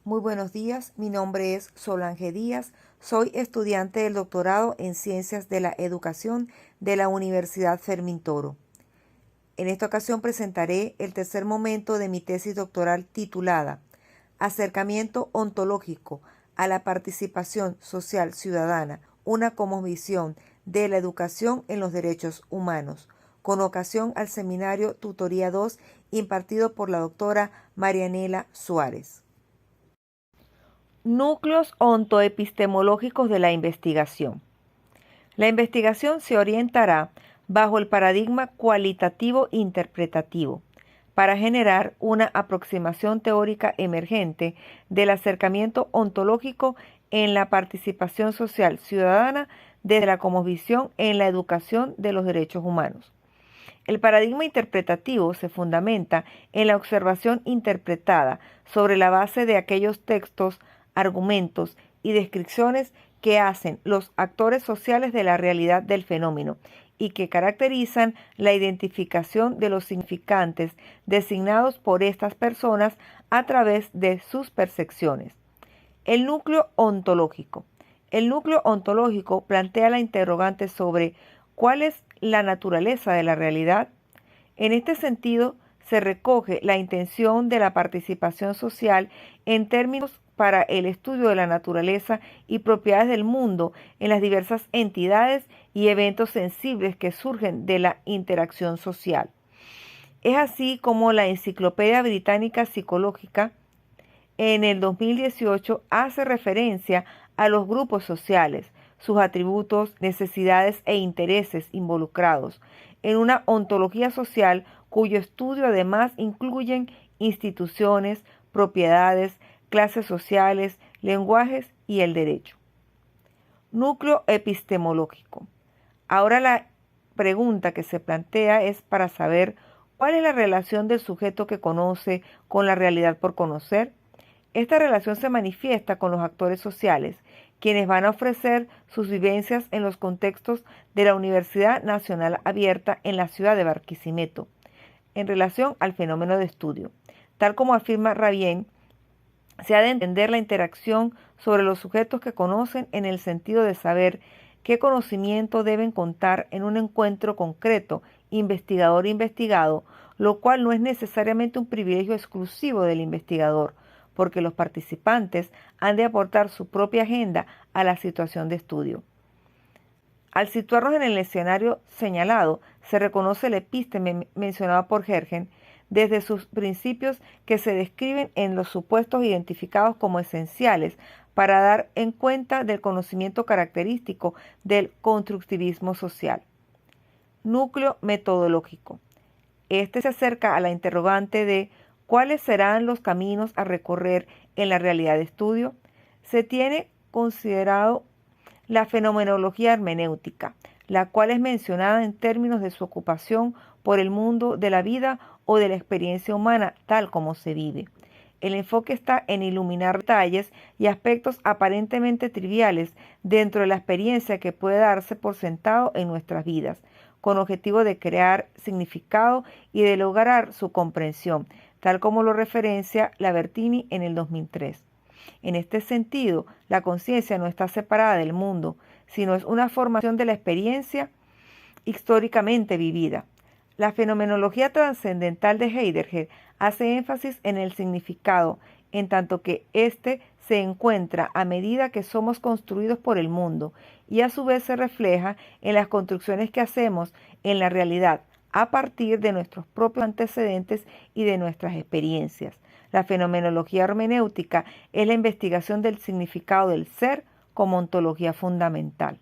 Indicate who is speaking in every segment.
Speaker 1: Muy buenos días, mi nombre es Solange Díaz, soy estudiante del doctorado en Ciencias de la Educación de la Universidad Fermín Toro. En esta ocasión presentaré el tercer momento de mi tesis doctoral titulada Acercamiento ontológico a la participación social ciudadana, una cosmovisión de la educación en los derechos humanos, con ocasión al seminario Tutoría 2 impartido por la doctora Marianela Suárez. Núcleos ontoepistemológicos de la investigación. La investigación se orientará bajo el paradigma cualitativo-interpretativo para generar una aproximación teórica emergente del acercamiento ontológico en la participación social ciudadana desde la cosmovisión en la educación de los derechos humanos. El paradigma interpretativo se fundamenta en la observación interpretada sobre la base de aquellos textos, argumentos y descripciones que hacen los actores sociales de la realidad del fenómeno y que caracterizan la identificación de los significantes designados por estas personas a través de sus percepciones. El núcleo ontológico. El núcleo ontológico plantea la interrogante sobre ¿cuál es la naturaleza de la realidad? En este sentido, se recoge la intención de la participación social en términos para el estudio de la naturaleza y propiedades del mundo en las diversas entidades y eventos sensibles que surgen de la interacción social. Es así como la Enciclopedia Británica Psicológica en el 2018 hace referencia a los grupos sociales, sus atributos, necesidades e intereses involucrados en una ontología social cuyo estudio además incluyen instituciones, propiedades, clases sociales, lenguajes y el derecho. Núcleo epistemológico. Ahora la pregunta que se plantea es para saber cuál es la relación del sujeto que conoce con la realidad por conocer. Esta relación se manifiesta con los actores sociales, quienes van a ofrecer sus vivencias en los contextos de la Universidad Nacional Abierta en la ciudad de Barquisimeto, en relación al fenómeno de estudio. Tal como afirma Rabien, se ha de entender la interacción sobre los sujetos que conocen en el sentido de saber qué conocimiento deben contar en un encuentro concreto, investigador-investigado, lo cual no es necesariamente un privilegio exclusivo del investigador, porque los participantes han de aportar su propia agenda a la situación de estudio. Al situarnos en el escenario señalado, se reconoce el episteme mencionado por Hergen desde sus principios que se describen en los supuestos identificados como esenciales para dar en cuenta del conocimiento característico del constructivismo social. Núcleo metodológico. Este se acerca a la interrogante de ¿cuáles serán los caminos a recorrer en la realidad de estudio? Se tiene considerado la fenomenología hermenéutica, la cual es mencionada en términos de su ocupación por el mundo de la vida o de la experiencia humana tal como se vive. El enfoque está en iluminar detalles y aspectos aparentemente triviales dentro de la experiencia que puede darse por sentado en nuestras vidas, con objetivo de crear significado y de lograr su comprensión, tal como lo referencia Labertini en el 2003. En este sentido, la conciencia no está separada del mundo, sino es una formación de la experiencia históricamente vivida. La fenomenología trascendental de Heidegger hace énfasis en el significado, en tanto que éste se encuentra a medida que somos construidos por el mundo y a su vez se refleja en las construcciones que hacemos en la realidad a partir de nuestros propios antecedentes y de nuestras experiencias. La fenomenología hermenéutica es la investigación del significado del ser como ontología fundamental.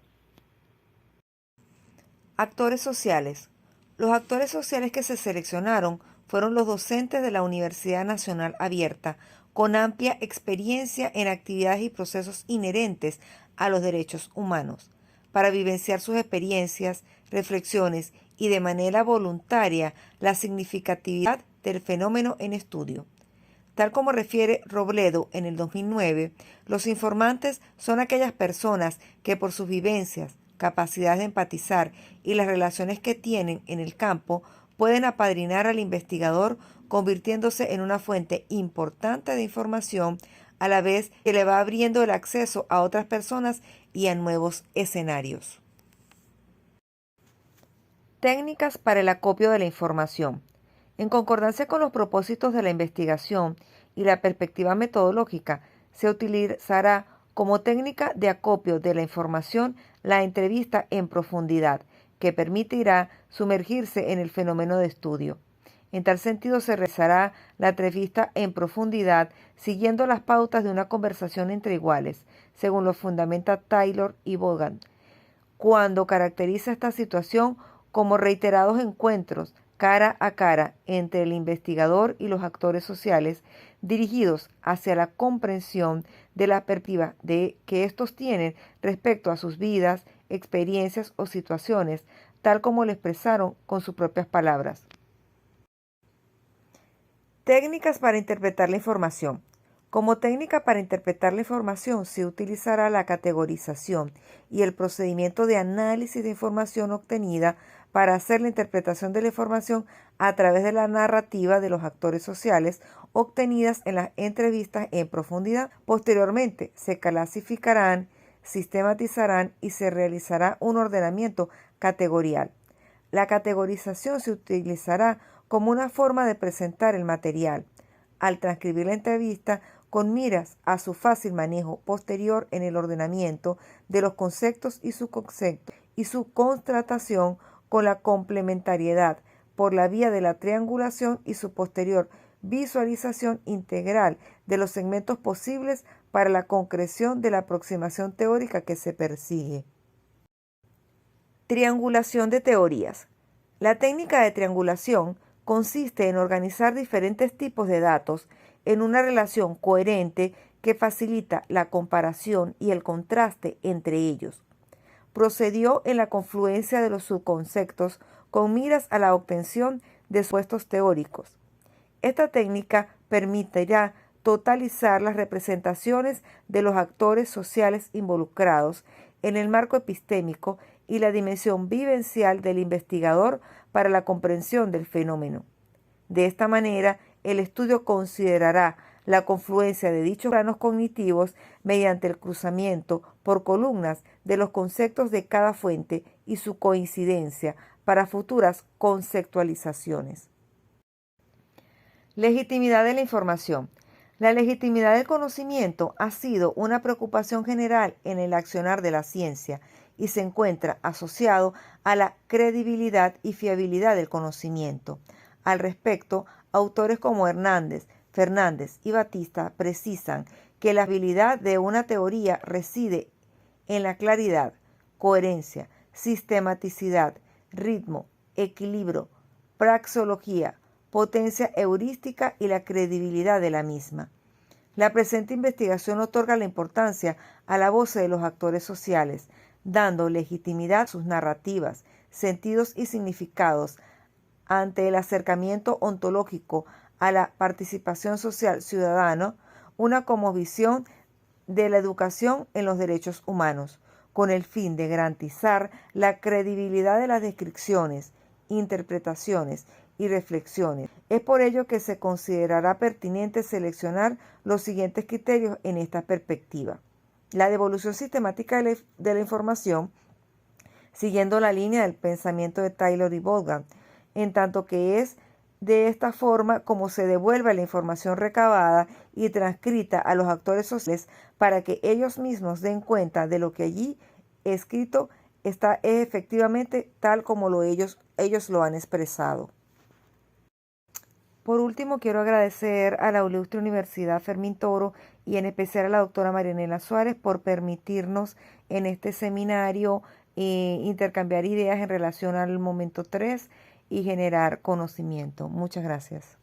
Speaker 1: Actores sociales. Los actores sociales que se seleccionaron fueron los docentes de la Universidad Nacional Abierta, con amplia experiencia en actividades y procesos inherentes a los derechos humanos, para vivenciar sus experiencias, reflexiones y de manera voluntaria la significatividad del fenómeno en estudio. Tal como refiere Robledo en el 2009, los informantes son aquellas personas que por sus vivencias, capacidad de empatizar y las relaciones que tienen en el campo pueden apadrinar al investigador convirtiéndose en una fuente importante de información a la vez que le va abriendo el acceso a otras personas y a nuevos escenarios. Técnicas para el acopio de la información. En concordancia con los propósitos de la investigación y la perspectiva metodológica, se utilizará como técnica de acopio de la información la entrevista en profundidad, que permitirá sumergirse en el fenómeno de estudio. En tal sentido, se realizará la entrevista en profundidad siguiendo las pautas de una conversación entre iguales, según lo fundamenta Taylor y Vaughan, cuando caracteriza esta situación como reiterados encuentros cara a cara entre el investigador y los actores sociales, dirigidos hacia la comprensión de la perspectiva de que estos tienen respecto a sus vidas, experiencias o situaciones, tal como lo expresaron con sus propias palabras. Técnicas para interpretar la información. Como técnica para interpretar la información se utilizará la categorización y el procedimiento de análisis de información obtenida para hacer la interpretación de la información a través de la narrativa de los actores sociales obtenidas en las entrevistas en profundidad. Posteriormente se clasificarán, sistematizarán y se realizará un ordenamiento categorial. La categorización se utilizará como una forma de presentar el material al transcribir la entrevista con miras a su fácil manejo posterior en el ordenamiento de los conceptos y su constatación con la complementariedad por la vía de la triangulación y su posterior visualización integral de los segmentos posibles para la concreción de la aproximación teórica que se persigue. Triangulación de teorías. La técnica de triangulación consiste en organizar diferentes tipos de datos en una relación coherente que facilita la comparación y el contraste entre ellos. Procedió en la confluencia de los subconceptos con miras a la obtención de supuestos teóricos. Esta técnica permitirá totalizar las representaciones de los actores sociales involucrados en el marco epistémico y la dimensión vivencial del investigador para la comprensión del fenómeno. De esta manera, el estudio considerará la confluencia de dichos planos cognitivos mediante el cruzamiento por columnas de los conceptos de cada fuente y su coincidencia para futuras conceptualizaciones. Legitimidad de la información. La legitimidad del conocimiento ha sido una preocupación general en el accionar de la ciencia y se encuentra asociado a la credibilidad y fiabilidad del conocimiento. Al respecto, autores como Fernández y Batista precisan que la habilidad de una teoría reside en la claridad, coherencia, sistematicidad, ritmo, equilibrio, praxeología, potencia heurística y la credibilidad de la misma. La presente investigación otorga la importancia a la voz de los actores sociales, dando legitimidad a sus narrativas, sentidos y significados ante el acercamiento ontológico a la participación social ciudadana, una cosmovisión de la educación en los derechos humanos, con el fin de garantizar la credibilidad de las descripciones, interpretaciones y reflexiones. Es por ello que se considerará pertinente seleccionar los siguientes criterios en esta perspectiva. La devolución sistemática de la información, siguiendo la línea del pensamiento de Taylor y Vaughan, en tanto que es de esta forma como se devuelve la información recabada y transcrita a los actores sociales para que ellos mismos den cuenta de lo que allí escrito es efectivamente tal como ellos lo han expresado. Por último, quiero agradecer a la Ilustre Universidad Fermín Toro y en especial a la doctora Marianela Suárez por permitirnos en este seminario intercambiar ideas en relación al momento 3 y generar conocimiento. Muchas gracias.